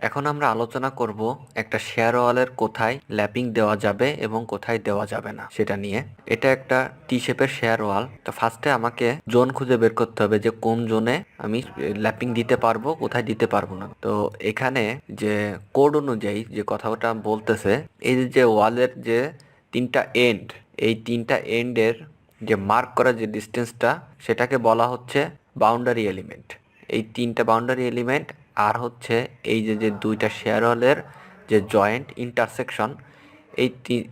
এখন আমরা আলোচনা করব একটা শেয়ার ওয়ালের কোথায় ল্যাপিং দেওয়া যাবে এবং কোথায় দেওয়া যাবে না সেটা নিয়ে। এটা একটা টি শেপের শেয়ার ওয়াল। তো ফার্স্টে আমাকে জোন খুঁজে বের করতে হবে যে কোন জোনে আমি ল্যাপিং দিতে পারবো, কোথায় দিতে পারবো না। তো এখানে যে কোড অনুযায়ী যে কথাটা বলতেছে, এই যে ওয়ালের যে তিনটা এন্ড, এই তিনটা এন্ডের যে মার্ক করা যে ডিস্টেন্সটা, সেটাকে বলা হচ্ছে বাউন্ডারি এলিমেন্ট। এই তিনটা বাউন্ডারি এলিমেন্ট আর হচ্ছে এই যে দুইটা শেয়ার ওয়ালের যে জয়েন্ট ইন্টারসেকশন,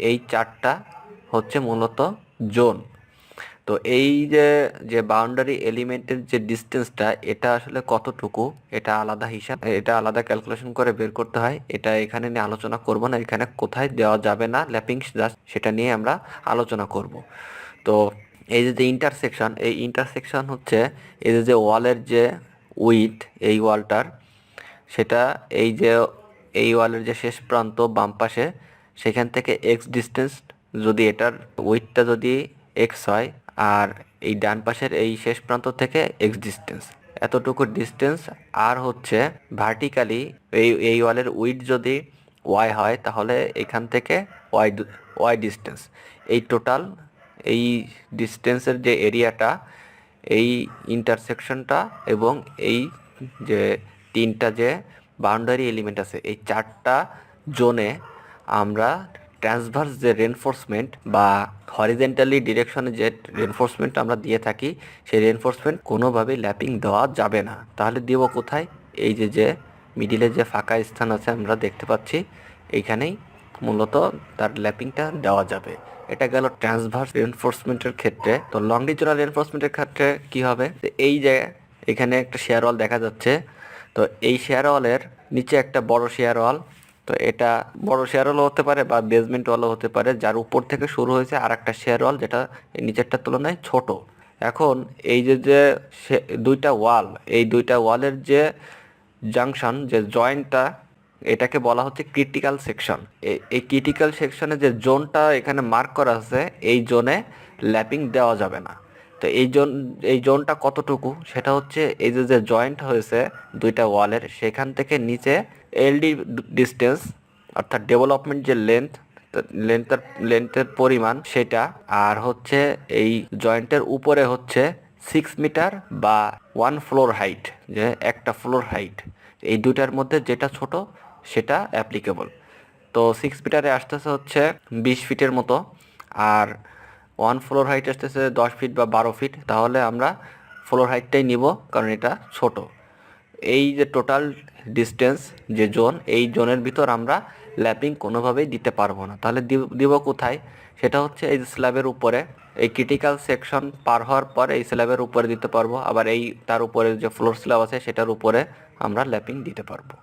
এই চারটা হচ্ছে মূলত জোন। তো এই যে বাউন্ডারি এলিমেন্টের যে ডিস্টেন্সটা, এটা আসলে কতটুকু, এটা আলাদা হিসাব, এটা আলাদা ক্যালকুলেশন করে বের করতে হয়। এটা এখানে নিয়ে আলোচনা করব না। এখানে কোথায় দেওয়া যাবে না ল্যাপিং, জাস্ট সেটা নিয়ে আমরা আলোচনা করব। তো এই যে ইন্টারসেকশন, এই ইন্টারসেকশন হচ্ছে এই যে ওয়ালের যে উইথ, এই ওয়ালটার, সেটা এই ওয়ালের যে শেষ প্রান্ত বাম পাশে, সেখান থেকে এক্স ডিস্টেন্স, যদি এটার উইথটা যদি এক্স হয়, আর এই ডান পাশের এই শেষ প্রান্ত থেকে এক্স ডিস্টেন্স, এতটুকু ডিস্টেন্স। আর হচ্ছে ভার্টিক্যালি এই ওয়ালের উইথ যদি ওয়াই হয়, তাহলে এখান থেকে ওয়াই ডিস্টেন্স। এই টোটাল এই ডিস্টেন্সের যে এরিয়াটা, এই ইন্টারসেকশনটা এবং এই যে তিনটা যে বাউন্ডারি এলিমেন্ট আছে, এই চারটা জোনে আমরা ট্রান্সভার্স যে রেনফোর্সমেন্ট বা হরিজেন্টালি ডিরেকশনে যে রেনফোর্সমেন্ট আমরা দিয়ে থাকি, সেই রেনফোর্সমেন্ট কোনোভাবেই ল্যাপিং দেওয়া যাবে না। তাহলে দিব কোথায়? এই যে মিডিলে যে ফাঁকা স্থান আছে আমরা দেখতে পাচ্ছি, এইখানেই মূলত তার ল্যাপিংটা দেওয়া যাবে। এটা গেল ট্রান্সভার্স রেনফোর্সমেন্টের ক্ষেত্রে। তো লংডিচুরাল রেনফোর্সমেন্টের ক্ষেত্রে কি হবে? এই যে এখানে একটা শেয়ার ওয়াল দেখা যাচ্ছে, তো এই শেয়ার ওয়ালের নিচে একটা বড় শেয়ার ওয়াল, তো এটা বড় শেয়ার ওয়ালও হতে পারে বা বেসমেন্ট ওয়ালও হতে পারে, যার উপর থেকে শুরু হয়েছে আর একটা শেয়ার ওয়াল, যেটা এই নিচেরটার তুলনায় ছোট। এখন এই যে দুইটা ওয়াল, এই দুইটা ওয়ালের যে জাংশন, যে জয়েন্টটা, এটাকে বলা হচ্ছে ক্রিটিক্যাল সেকশন। এই ক্রিটিক্যাল সেকশনে যে জোনটা এখানে মার্ক করা আছে, এই জোনে ল্যাপিং দেওয়া যাবে না। তো এই জোনটা কতটুকু, সেটা হচ্ছে এই যে জয়েন্ট হয়েছে দুইটা ওয়ালের, সেখান থেকে নিচে এলডি ডিস্টেন্স, অর্থাৎ ডেভেলপমেন্ট যে লেন্থের পরিমাণ সেটা, আর হচ্ছে এই জয়েন্টের উপরে হচ্ছে 6 মিটার বা 1 ফ্লোর হাইট, যে একটা ফ্লোর হাইট। এই দুইটার মধ্যে যেটা ছোট সেটা অ্যাপ্লিকেবল। তো 6 মিটারে আসতেছে হচ্ছে 20 ফিটের মতো, আর 1 ফ্লোর হাইট আসতেছে 10 ফিট বা 12 ফিট। তাহলে আমরা ফ্লোর হাইটটাই নিব, কারণ এটা ছোট। এই যে টোটাল ডিস্টেন্স যে জোন, এই জোনের ভিতর আমরা ল্যাপিং কোনোভাবেই দিতে পারবো না। তাহলে দিব কোথায়? সেটা হচ্ছে এই স্ল্যাবের উপরে। এই ক্রিটিক্যাল সেকশন পার হওয়ার পর এই স্ল্যাবের উপরে দিতে পারবো, আবার এই তার উপরে যে ফ্লোর স্ল্যাব আছে সেটার উপরে আমরা ল্যাপিং দিতে পারবো।